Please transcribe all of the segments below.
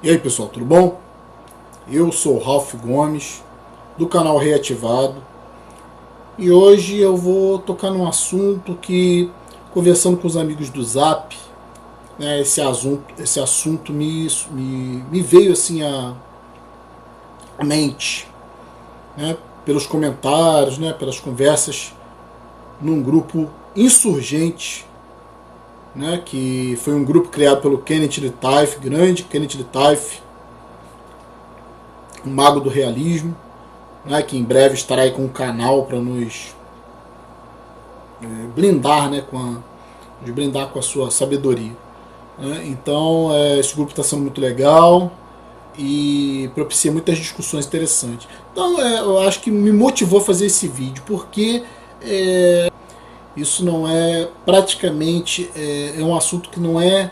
E aí pessoal, tudo bom? Eu sou o Ralph Gomes, do canal Reativado, e hoje eu vou tocar num assunto que, conversando com os amigos do Zap, né, esse assunto me veio assim à mente, né, pelos comentários, né, pelas conversas num grupo insurgente, né, que foi um grupo criado pelo Kenneth Litaif, grande Kenneth Litaif, um mago do realismo, né, que em breve estará aí com um canal para nos blindar, né, nos blindar com a sua sabedoria. Né? Então, esse grupo está sendo muito legal e propicia muitas discussões interessantes. Então, eu acho que me motivou a fazer esse vídeo, porque isso não é praticamente é um assunto que não é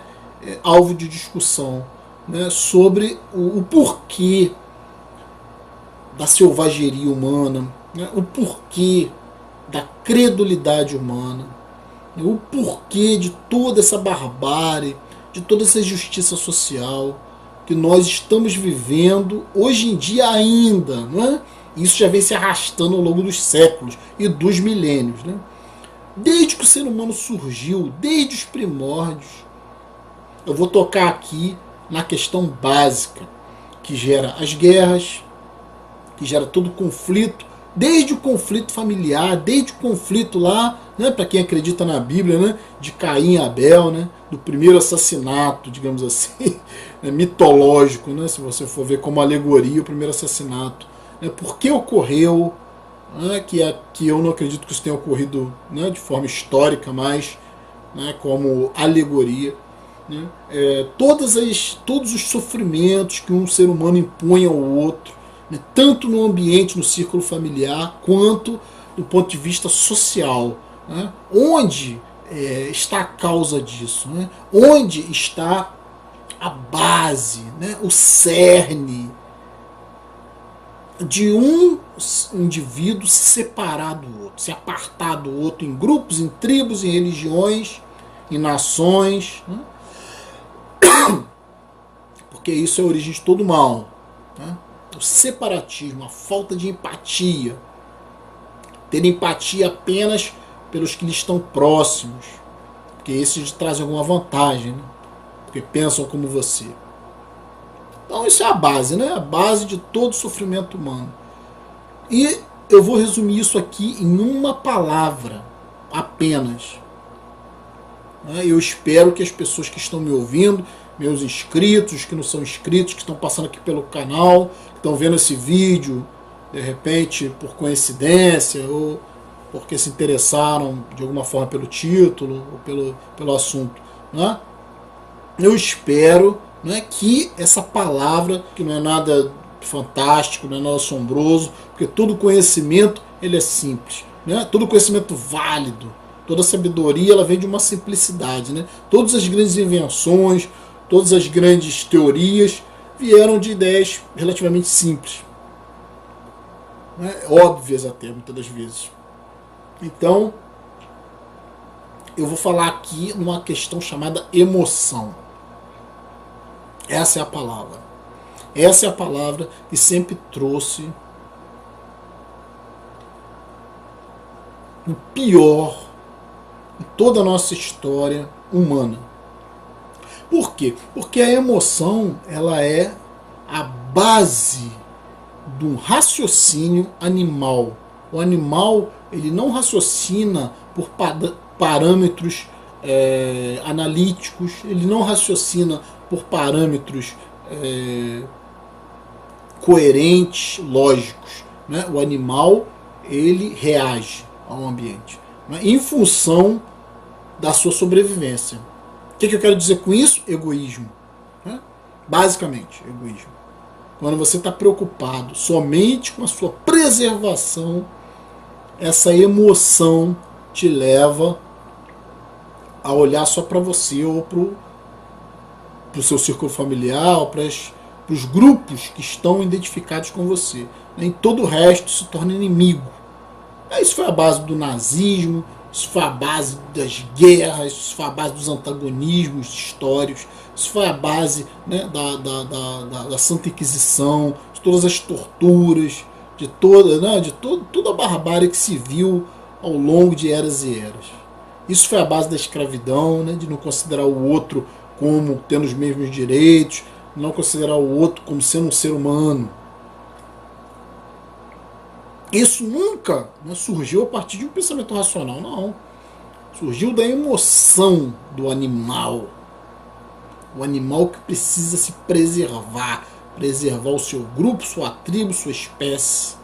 alvo de discussão, né, sobre o porquê da selvageria humana, né, o porquê da credulidade humana, né, o porquê de toda essa barbárie, de toda essa injustiça social que nós estamos vivendo hoje em dia ainda. Né? Isso já vem se arrastando ao longo dos séculos e dos milênios. Né? Desde que o ser humano surgiu, desde os primórdios, eu vou tocar aqui na questão básica que gera as guerras, que gera todo o conflito, desde o conflito familiar, desde o conflito lá, né, para quem acredita na Bíblia, né, de Caim e Abel, né, do primeiro assassinato, digamos assim, né, mitológico, né, se você for ver como alegoria o primeiro assassinato. Né, por que ocorreu, né, que eu não acredito que isso tenha ocorrido, né, de forma histórica, mas, né, como alegoria. Né, todos os sofrimentos que um ser humano impõe ao outro, né, tanto no ambiente, no círculo familiar, quanto do ponto de vista social. Né? Onde está a causa disso? Né? Onde está a base, né? O cerne de um indivíduo se separar do outro, se apartar do outro em grupos, em tribos, em religiões, em nações. Né? Porque isso é a origem de todo mal. Né? O separatismo, a falta de empatia, ter empatia apenas pelos que lhe estão próximos, porque esses trazem alguma vantagem, né? Porque pensam como você. Então isso é a base, né? A base de todo sofrimento humano. E eu vou resumir isso aqui em uma palavra apenas. Eu espero que as pessoas que estão me ouvindo, meus inscritos, que não são inscritos, que estão passando aqui pelo canal, que estão vendo esse vídeo, de repente por coincidência, ou porque se interessaram de alguma forma pelo título, ou pelo assunto. Né? Eu espero, né, que essa palavra, que não é nada fantástico, não é nada assombroso, porque todo conhecimento ele é simples. Né? Todo conhecimento válido, toda sabedoria ela vem de uma simplicidade. Né? Todas as grandes invenções, todas as grandes teorias vieram de ideias relativamente simples. Né? Óbvias até, muitas das vezes. Então, eu vou falar aqui numa questão chamada emoção. Essa é a palavra. Essa é a palavra que sempre trouxe o pior em toda a nossa história humana. Por quê? Porque a emoção ela é a base do raciocínio animal. O animal ele não raciocina por parâmetros analíticos, ele não raciocina por parâmetros coerentes, lógicos. Né? O animal ele reage ao ambiente, né? Em função da sua sobrevivência. O que eu quero dizer com isso? Egoísmo. Né? Basicamente, egoísmo. Quando você está preocupado somente com a sua preservação, essa emoção te leva a olhar só para você ou para o seu círculo familiar, ou para os grupos que estão identificados com você. Em todo o resto se torna inimigo. Isso foi a base do nazismo, Isso foi a base das guerras, isso foi a base dos antagonismos históricos, isso foi a base, né, da Santa Inquisição, de todas as torturas, toda a barbárie que se viu ao longo de eras e eras. Isso foi a base da escravidão, né, de não considerar o outro como tendo os mesmos direitos, não considerar o outro como sendo um ser humano. Isso nunca, né, surgiu a partir de um pensamento racional, não. Surgiu da emoção do animal. O animal que precisa se preservar, preservar o seu grupo, sua tribo, sua espécie.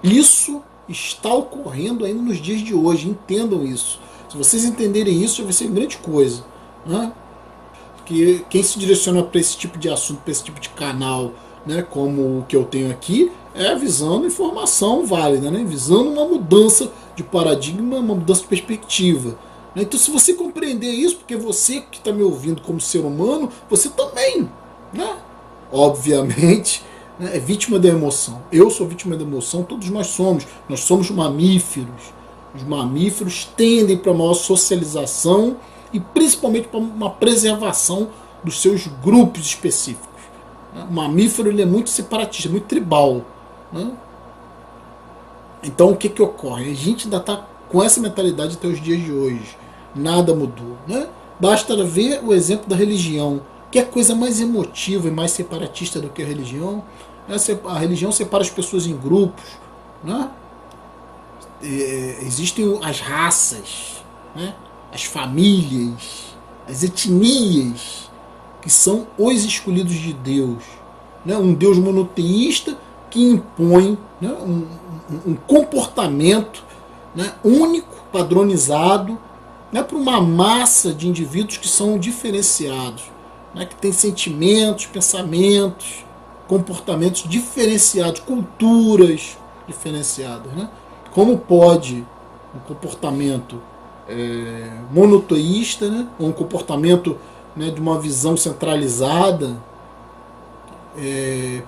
Isso está ocorrendo ainda nos dias de hoje, entendam isso. Se vocês entenderem isso, vai ser uma grande coisa, né? Porque quem se direciona para esse tipo de assunto, para esse tipo de canal, né, como o que eu tenho aqui, é visando informação válida, né, visando uma mudança de paradigma, uma mudança de perspectiva. Então, se você compreender isso, porque você que está me ouvindo como ser humano, você também, né, obviamente, né, é vítima da emoção. Eu sou vítima da emoção, todos nós somos. Nós somos mamíferos. Os mamíferos tendem para maior socialização e principalmente para uma preservação dos seus grupos específicos. O mamífero ele é muito separatista, muito tribal, né? Então o que ocorre? A gente ainda está com essa mentalidade até os dias de hoje. Nada mudou, né? Basta ver o exemplo da religião, que é a coisa mais emotiva e mais separatista do que a religião. A religião separa as pessoas em grupos, né? Existem as raças, né? As famílias, as etnias, que são os escolhidos de Deus, né? Um Deus monoteísta que impõe, né, um comportamento, né, único, padronizado, né, para uma massa de indivíduos que são diferenciados, né, que têm sentimentos, pensamentos, comportamentos diferenciados, culturas diferenciadas, né? Como pode um comportamento monoteísta, né, ou um comportamento, né, de uma visão centralizada,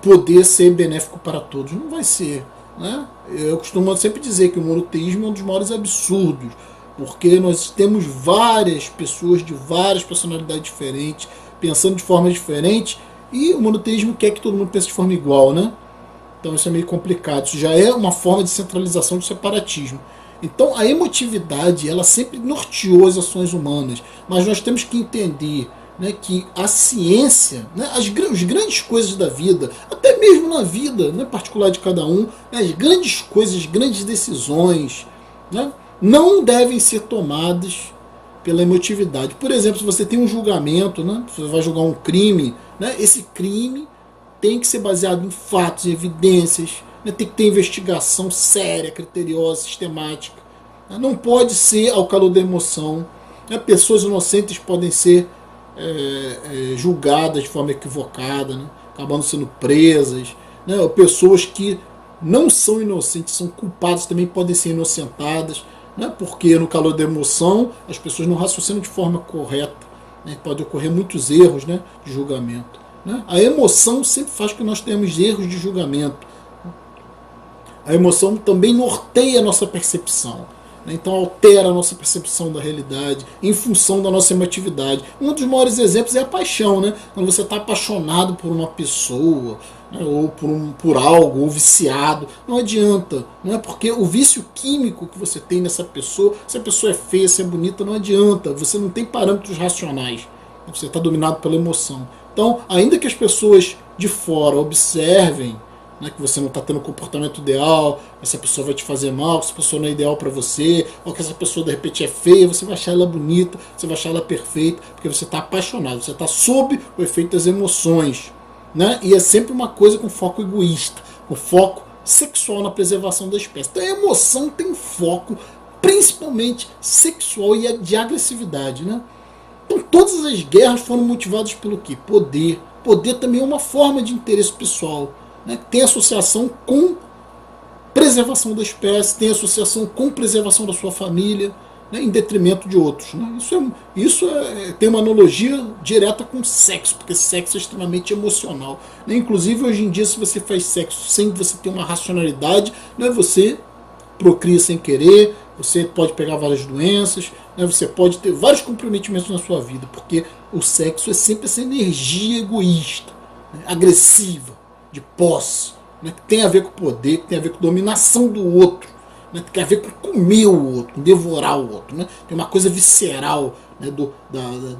poder ser benéfico para todos? Não vai ser, né? Eu costumo sempre dizer que o monoteísmo é um dos maiores absurdos, porque nós temos várias pessoas de várias personalidades diferentes, pensando de forma diferente, e o monoteísmo quer que todo mundo pense de forma igual, né? Então isso é meio complicado. Isso já é uma forma de centralização, de separatismo. Então a emotividade, ela sempre norteou as ações humanas, mas nós temos que entender, né, que a ciência, né, as grandes coisas da vida, até mesmo na vida, né, particular de cada um, né, as grandes coisas, as grandes decisões, né, não devem ser tomadas pela emotividade. Por exemplo, se você tem um julgamento, né, você vai julgar um crime, né, esse crime tem que ser baseado em fatos, em evidências, né, tem que ter investigação séria, criteriosa, sistemática. Né, não pode ser ao calor da emoção. Né, pessoas inocentes podem ser julgadas de forma equivocada, né, acabando sendo presas. Né, ou pessoas que não são inocentes, são culpadas, também podem ser inocentadas, né, porque no calor da emoção as pessoas não raciocinam de forma correta. Né, pode ocorrer muitos erros, né, de julgamento. Né. A emoção sempre faz com que nós tenhamos erros de julgamento. A emoção também norteia a nossa percepção. Então altera a nossa percepção da realidade em função da nossa emotividade. Um dos maiores exemplos é a paixão, né? Quando você está apaixonado por uma pessoa, né, ou por algo, ou viciado, não adianta, não é porque o vício químico que você tem nessa pessoa, se a pessoa é feia, se é bonita, não adianta, você não tem parâmetros racionais, você está dominado pela emoção. Então, ainda que as pessoas de fora observem, né, que você não está tendo um comportamento ideal, essa pessoa vai te fazer mal, que essa pessoa não é ideal para você, ou que essa pessoa de repente é feia, você vai achar ela bonita, você vai achar ela perfeita, porque você está apaixonado, você está sob o efeito das emoções. Né? E é sempre uma coisa com foco egoísta, com foco sexual na preservação da espécie. Então a emoção tem foco principalmente sexual e de agressividade. Né? Então todas as guerras foram motivadas pelo quê? Poder. Poder também é uma forma de interesse pessoal. Né, tem associação com preservação da espécie, tem associação com preservação da sua família, né, em detrimento de outros. Né? Isso tem uma analogia direta com sexo, porque sexo é extremamente emocional. Né? Inclusive, hoje em dia, se você faz sexo sem você ter uma racionalidade, né, você procria sem querer, você pode pegar várias doenças, né? Você pode ter vários comprometimentos na sua vida, porque o sexo é sempre essa energia egoísta, né? Agressiva, de posse, né? Que tem a ver com poder, que tem a ver com dominação do outro, né? Que tem a ver com comer o outro, com devorar o outro, né? Tem uma coisa visceral, né, do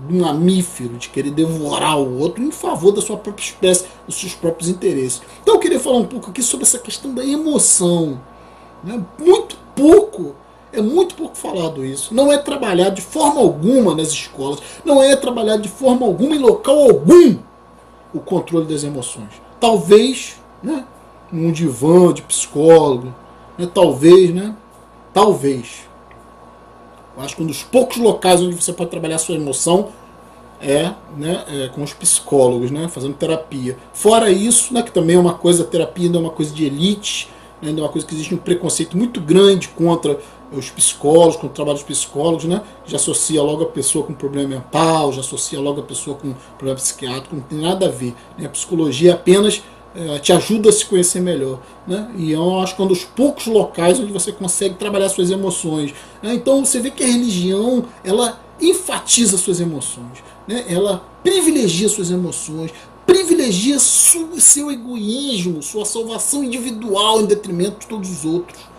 mamífero, de querer devorar o outro em favor da sua própria espécie, dos seus próprios interesses. Então eu queria falar um pouco aqui sobre essa questão da emoção, né? É muito pouco falado isso. Não é trabalhado de forma alguma nas escolas, não é trabalhado de forma alguma em local algum o controle das emoções. Talvez, né, num divã de psicólogo, né, talvez, né, talvez. Eu acho que um dos poucos locais onde você pode trabalhar a sua emoção é com os psicólogos, né, fazendo terapia. Fora isso, né, que também é uma coisa, a terapia ainda é uma coisa de elite, né, ainda é uma coisa que existe um preconceito muito grande contra os psicólogos, contra o trabalho dos psicólogos, né, já associa logo a pessoa com problema mental, já associa logo a pessoa com problema psiquiátrico, não tem nada a ver. Né, a psicologia apenas te ajuda a se conhecer melhor, né? E eu acho que é um dos poucos locais onde você consegue trabalhar suas emoções, né? Então você vê que a religião, ela enfatiza suas emoções, né? Ela privilegia suas emoções, privilegia seu egoísmo, sua salvação individual em detrimento de todos os outros.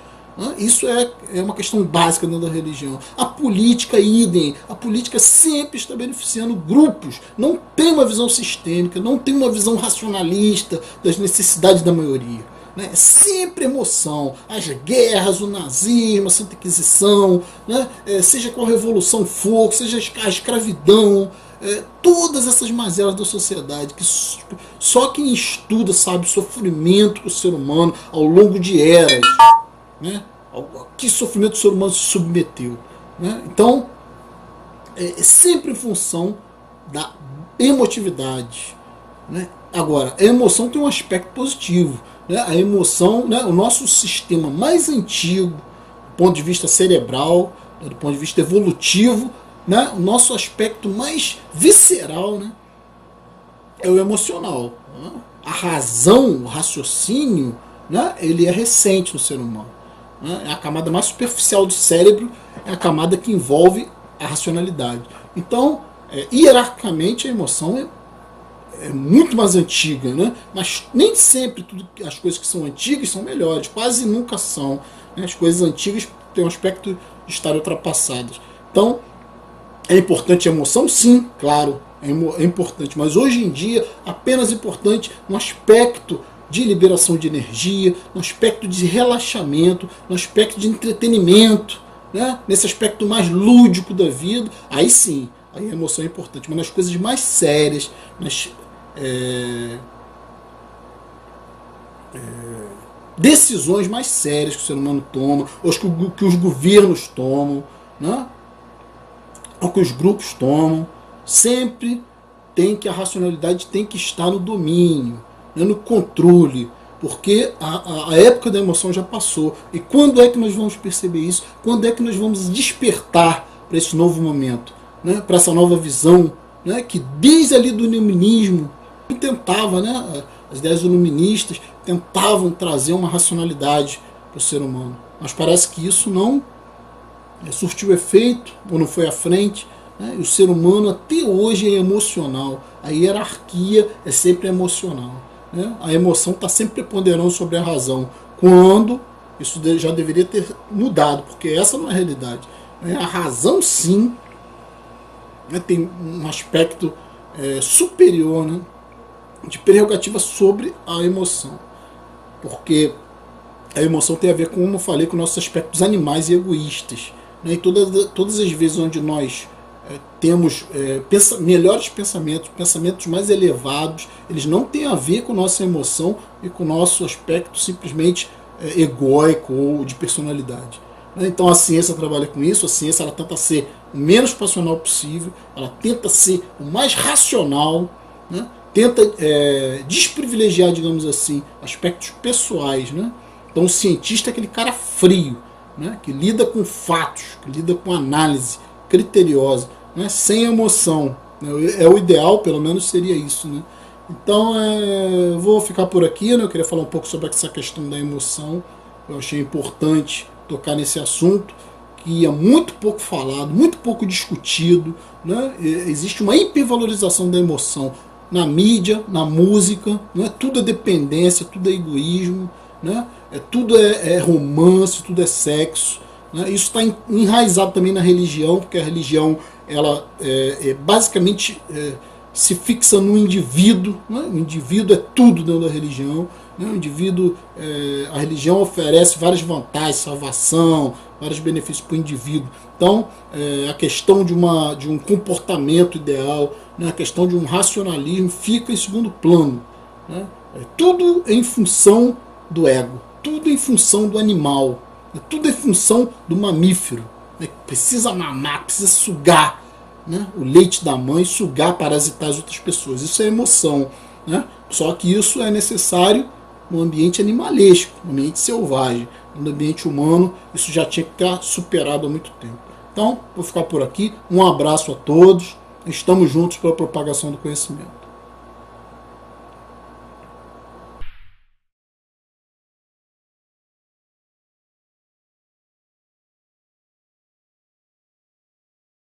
Isso é uma questão básica dentro da religião. A política, idem. A política sempre está beneficiando grupos. Não tem uma visão sistêmica, não tem uma visão racionalista das necessidades da maioria. Né? É sempre emoção. As guerras, o nazismo, a Santa Inquisição, né? Seja qual revolução for, seja a escravidão, todas essas mazelas da sociedade, que só quem estuda sabe o sofrimento que o ser humano ao longo de eras, né? Que sofrimento o ser humano se submeteu, né? Então é sempre em função da emotividade, né? Agora, a emoção tem um aspecto positivo, né? A emoção, né? O nosso sistema mais antigo do ponto de vista cerebral, né? Do ponto de vista evolutivo, né? O nosso aspecto mais visceral, né? É o emocional, né? A razão, o raciocínio, né? Ele é recente no ser humano. É a camada mais superficial do cérebro, é a camada que envolve a racionalidade. Então, hierarquicamente, a emoção é muito mais antiga, né? Mas nem sempre as coisas que são antigas são melhores, quase nunca são. Né? As coisas antigas têm um aspecto de estar ultrapassadas. Então, é importante a emoção? Sim, claro, é importante. Mas hoje em dia, apenas importante no aspecto de liberação de energia, no aspecto de relaxamento, no aspecto de entretenimento, né? Nesse aspecto mais lúdico da vida, aí sim, aí a emoção é importante. Mas nas coisas mais sérias, nas decisões mais sérias que o ser humano toma, ou que os governos tomam, né? Ou que os grupos tomam, sempre a racionalidade tem que estar no domínio, no controle, porque a época da emoção já passou. E quando é que nós vamos perceber isso? Quando é que nós vamos despertar para esse novo momento, né? Para essa nova visão, né? Que desde ali do iluminismo tentava, né? As ideias iluministas tentavam trazer uma racionalidade para o ser humano, mas parece que isso não surtiu efeito ou não foi à frente, né? E o ser humano até hoje é emocional. A hierarquia é sempre emocional. Né? A emoção está sempre preponderando sobre a razão, quando isso já deveria ter mudado, porque essa não é a realidade. A razão, sim, né, tem um aspecto superior, né, de prerrogativa sobre a emoção, porque a emoção tem a ver, como eu falei, com nossos aspectos animais e egoístas. Né? E todas as vezes onde nós temos melhores pensamentos mais elevados, eles não têm a ver com nossa emoção e com o nosso aspecto simplesmente egóico ou de personalidade. Então a ciência trabalha com isso, a ciência ela tenta ser o menos passional possível, ela tenta ser o mais racional, né? Tenta desprivilegiar, digamos assim, aspectos pessoais. Né? Então o cientista é aquele cara frio, né? Que lida com fatos, que lida com análise criteriosa, né? Sem emoção. É o ideal, pelo menos seria isso. Né? Então eu vou ficar por aqui, né? Eu queria falar um pouco sobre essa questão da emoção. Eu achei importante tocar nesse assunto, que é muito pouco falado, muito pouco discutido, né? Existe uma hipervalorização da emoção na mídia, na música, né? Tudo é dependência, tudo é egoísmo, né? Tudo é romance, tudo é sexo, né? Isso está enraizado também na religião, porque a religião ela basicamente se fixa no indivíduo, né? O indivíduo é tudo dentro da religião, né? O indivíduo, a religião oferece várias vantagens, salvação, vários benefícios para o indivíduo. Então, a questão de um comportamento ideal, né? A questão de um racionalismo fica em segundo plano, né? Tudo em função do ego, tudo em função do animal, né? Tudo em função do mamífero, né? Precisa mamar, precisa sugar, né? O leite da mãe, sugar, parasitar as outras pessoas. Isso é emoção, né? Só que isso é necessário no ambiente animalesco, no ambiente selvagem. No ambiente humano, isso já tinha que estar superado há muito tempo. Então, vou ficar por aqui. Um abraço a todos. Estamos juntos para a propagação do conhecimento.